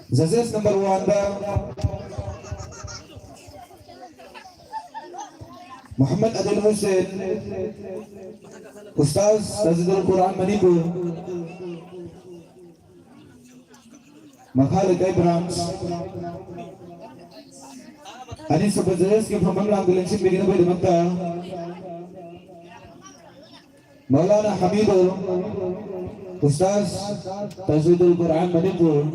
Judges number one, Muhammad Adil Hussein, Ustaz Tajidul Quran Manipur, Makhalid Abrams, Anis sa Judges ke pamanglang bilansin bigyan ba dimagta, Maulana Hamidul, Ustaz Tajidul Quran Manipur,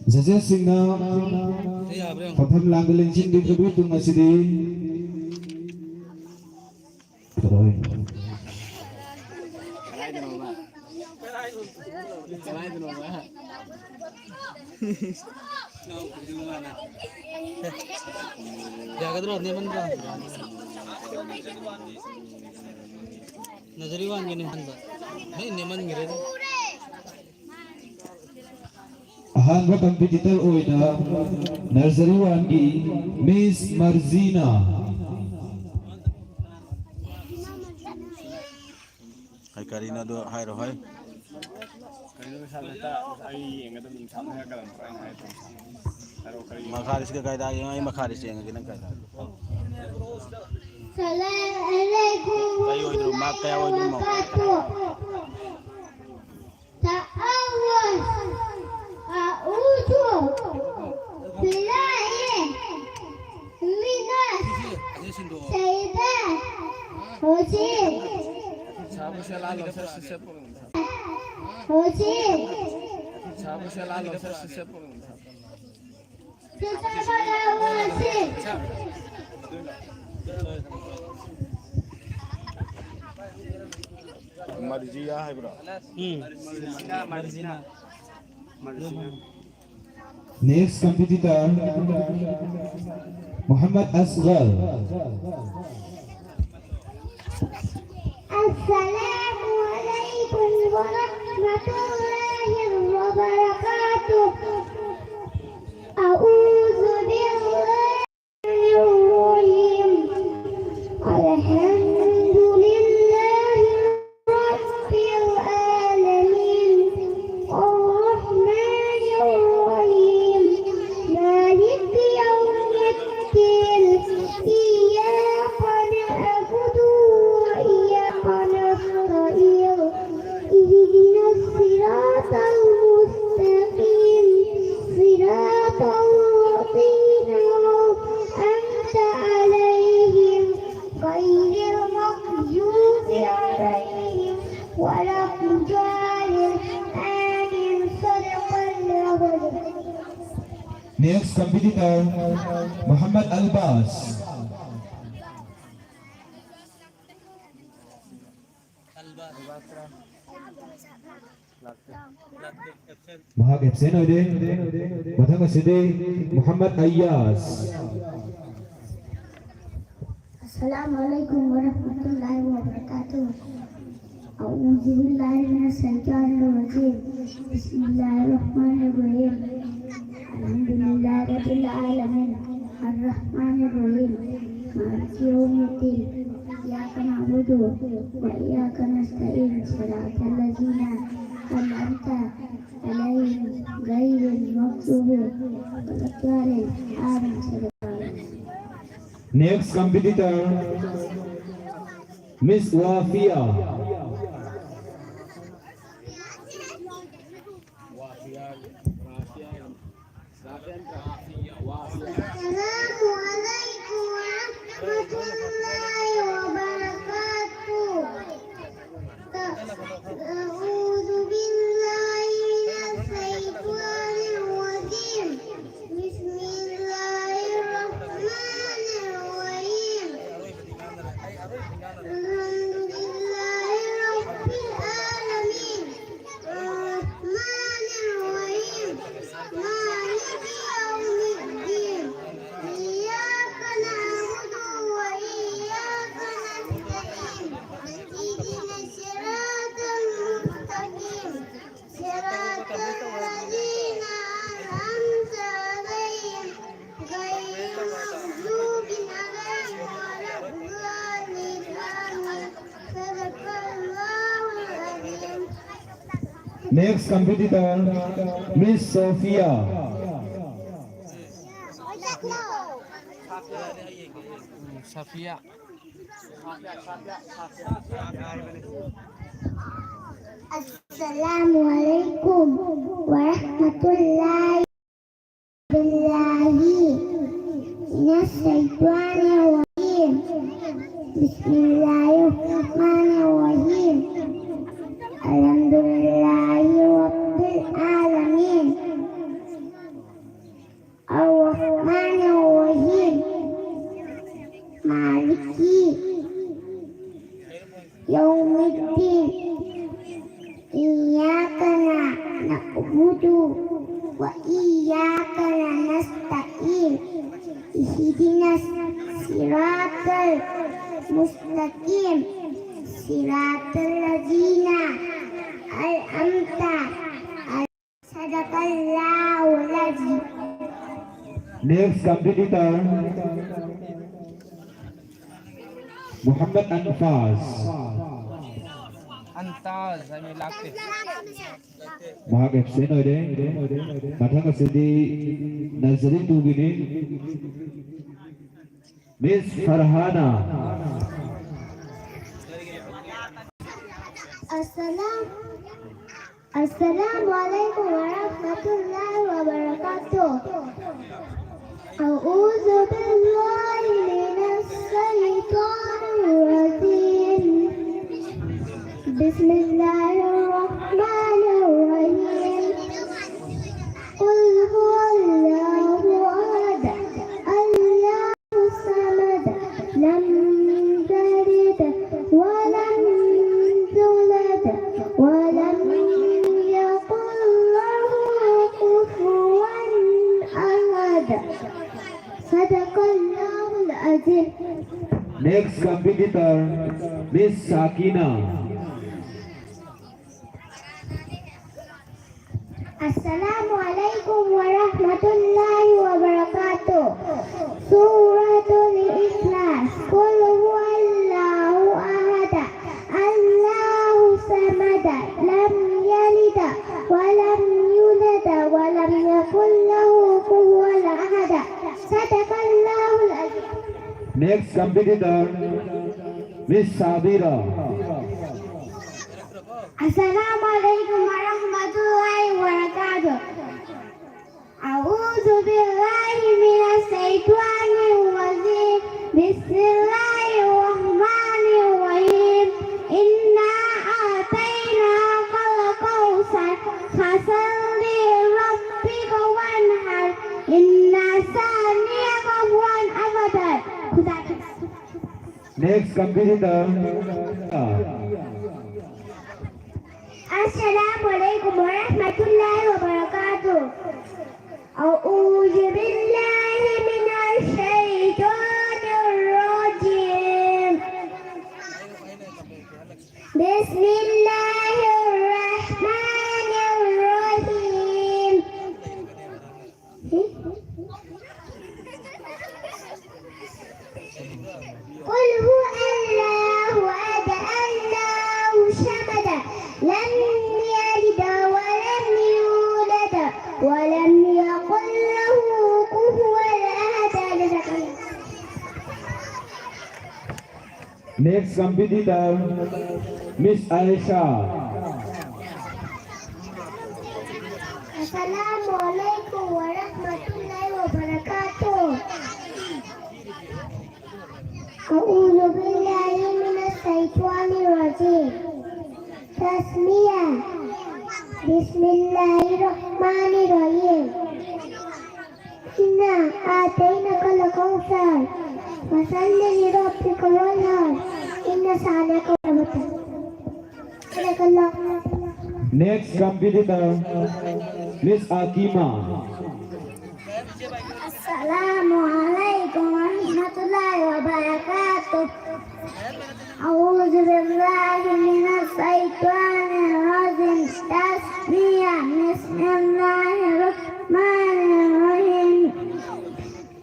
Judges singna pamanglang bilansin bigyan tung asidi, teroy. Jaga terus nih man bang. Nazariwan gini man bang. Ini man ngirit. Ahan ba competitor oida nursery one ki Miss Marzina. Hai Karina do hai rohai. Makaris ka kaya tayo ngayon makaris yan ang ginagkaya. Assalamualaikum Kayo idro mo. Ta'awaz a'udhu billahi minas syaitan rajim. Marzia hai bro. Next competitor Muhammad Asghar. Assalamualaikum warahmatullahi wabarakatuh. A'udzu billahi minasy Alhamdulillahi rabbil alamin. Ar-Rahmanir Rahim. Maliki yaumiddin. Iyyaka na'budu wa iyyaka nasta'in. Ihdinas siratal mustaqim. Siratal ladzina an'amta 'alaihim ghairil maghdubi 'alaihim waladdallin. Amin. Shadaqallahu al-'azim. Next competitor Muhammad Albas. Mahag absent oide. Mathang aside Muhammad Ayyas. Assalamualaikum warahmatullahi wabarakatuh. A'udzu billahi minasy syaithanir rajim. Bismillahirrahmanirrahim. Alhamdulillahirabbil alamin. Ar-Rahmanir Rahim. Maliki yaumiddin. Iyyaka na'budu wa iyyaka nasta'in. Shiratal ladzina an'amta 'alaihim ghairil maghdubi 'alaihim. Amin. Next competitor Miss Wafia. Assalamualaikum warahmatullahi wabarakatuh. A'udzu billahi minasy syaithanir rajim. Bismillahirrahmanirrahim. Alhamdulillahirabbil alamin. Ar-Rahmanir Rahim. Maliki yaumiddin. Next competitor, Miss Sophia. Safia. Assalamualaikum warahmatullahi wabarakatuh. Bismillahirrahmanirrahim. Alhamdulillahi rabbil alamin. Ar-Rahmanir-Rahim. Maliki Yaumiddin. Iyyaka na'budu wa iyyaka nasta'in. Ihdinas siratal mustaqim. Siratal ladzina an'amta 'alaihim. Sadaqallahul azim. Next competitor, Muhammad Anfas. Antaz, kami laki. Mahak FC nói đấy. Matang ka sidi Nazrin tu gini. Miss Farhana. Assalamualaikum warahmatullahi wabarakatuh. A'udzu billahi minas syaitonir rajim. Bismillahirrahmanirrahim. Qul huwallahu ahad. Allahu samad. Lam yalid wa lam yulad wa lam yakul lahu kufuwan ahad. Sadaqallahul azim. Next competitor, Miss Sakina. Assalamualaikum warahmatullahi wabarakatuh. Suratul Ikhlas. Qul huwallahu ahad. Allahu samad. Lam yalid wa lam yulad wa lam yakul lahu kufuwan ahad. Sadaqallahul azim. Next competitor, Miss Sabira. Assalamualaikum warahmatullahi wabarakatuh. A'udzu billahi minas syaitonir rajim. Bismillahirrahmanirrahim. Inna a'tainakal kautsar fasalli rabbika wanhar. Inna saniyaka huwal abtar. Next competitor, Assalamualaikum warahmatullahi wabarakatuh. A'udzu billahi minasy syaithanir rajim. Bismillahirrahmanirrahim. Qul huwallahu ahad. Allahu samad. Lam yalid wa lam yulad wa lam yakul lahu kufuwan ahad. next competitor, Miss Aisha. Assalamualaikum warahmatullahi wabarakatuh. A'udzu billahi minas syaitonir rajim. Tasmiyah. Bismillahirrahmanirrahim. Inna a'tainakal kautsar fasalli li rabbika wanhar. Inna sa'yaka labtar. Sadaqallahu. Next competitor, Miss Akima. Assalamualaikum warahmatullahi wabarakatuh. A'udzu billahi minas syaitonir rajim. Tasbih. Bismillahirrahmanirrahim.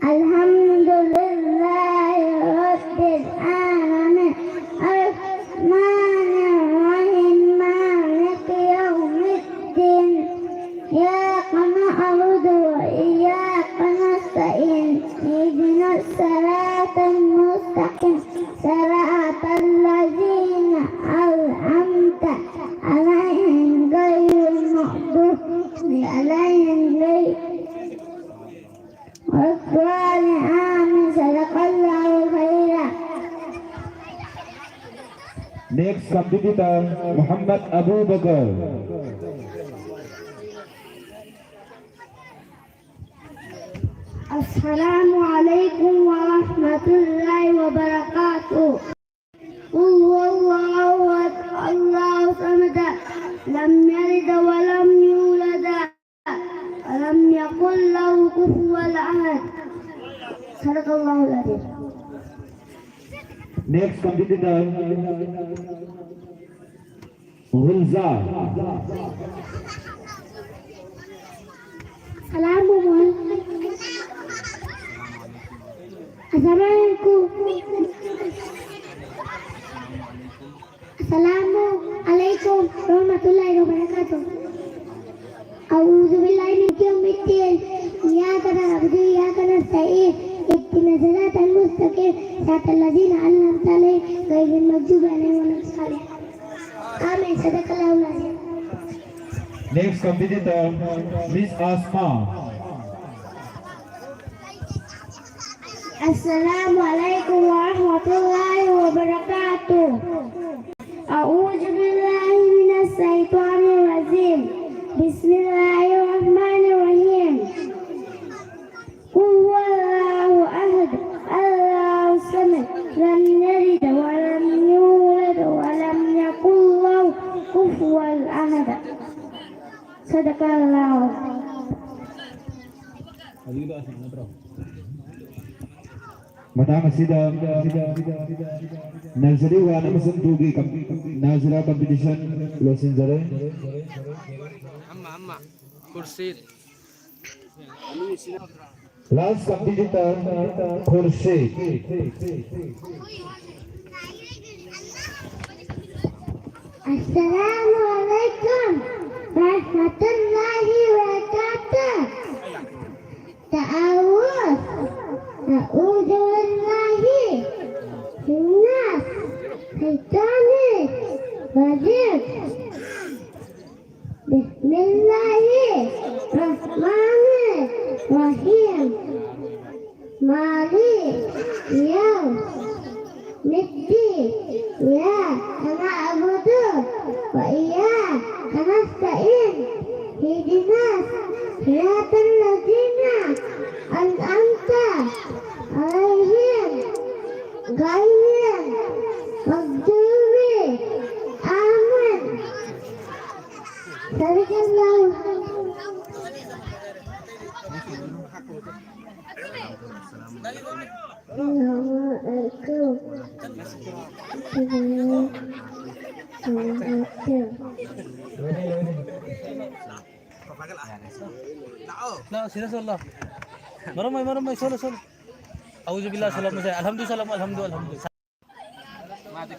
Alhamdulillahi rabbil alamin. Ar-Rahmanir Rahim. Maliki yaumiddin. صراط الذين أنعمت عليهم غير المغضوب عليهم والضالين آمين صدق الله خيرا. Next competitor Muhammad Abu Bakar. السلام عليكم ورحمة الله وبركاته. قل هو الله أحد الله الصمد لم يلد ولم يولد ولم يكن له كفوا أحد. صدق الله العظيم. Next competitor Gulza. Assalamualaikum warahmatullahi wabarakatuh. A'udzu billahi min syaitonir rajim. Iyyaka na'budu wa iyyaka nasta'in. Ihdinas siratal mustaqim. Siratal ladzina an'amta 'alaihim ghairil maghdubi 'alaihim waladdallin. Amin. Sadaqallahul azim. Next competitor Miss Asma. Assalamualaikum warahmatullahi wabarakatuh. A'udzu billahi minas syaitonir rajim. Bismillahirrahmanirrahim. Qul huwallahu ahad, Allahus samad, lam yalid wa lam yulad wa lam yakul lahu kufuwan ahad. Sadaqallahu. Matang sidang Nursery 1 episode 2 की नाजरा competition closing जरे Amma kursi last competitor Khurshid. Assalamualaikum warahmatullahi wabarakatuh. Ta'awuz. A'udzu billahi minas syaitonir rajim. Bismillahirrahmanirrahim. Malik yaumiddin. Iyyaka na'budu wa iyyaka nasta'in. Ihdinas siratal ladzina an'amta 'alaihim ghairil maghdubi 'alaihim. Sadaqallahu. Nah, sila solo. Marumay solo. Auzu billahi salam saya. Alhamdulillah. Matik.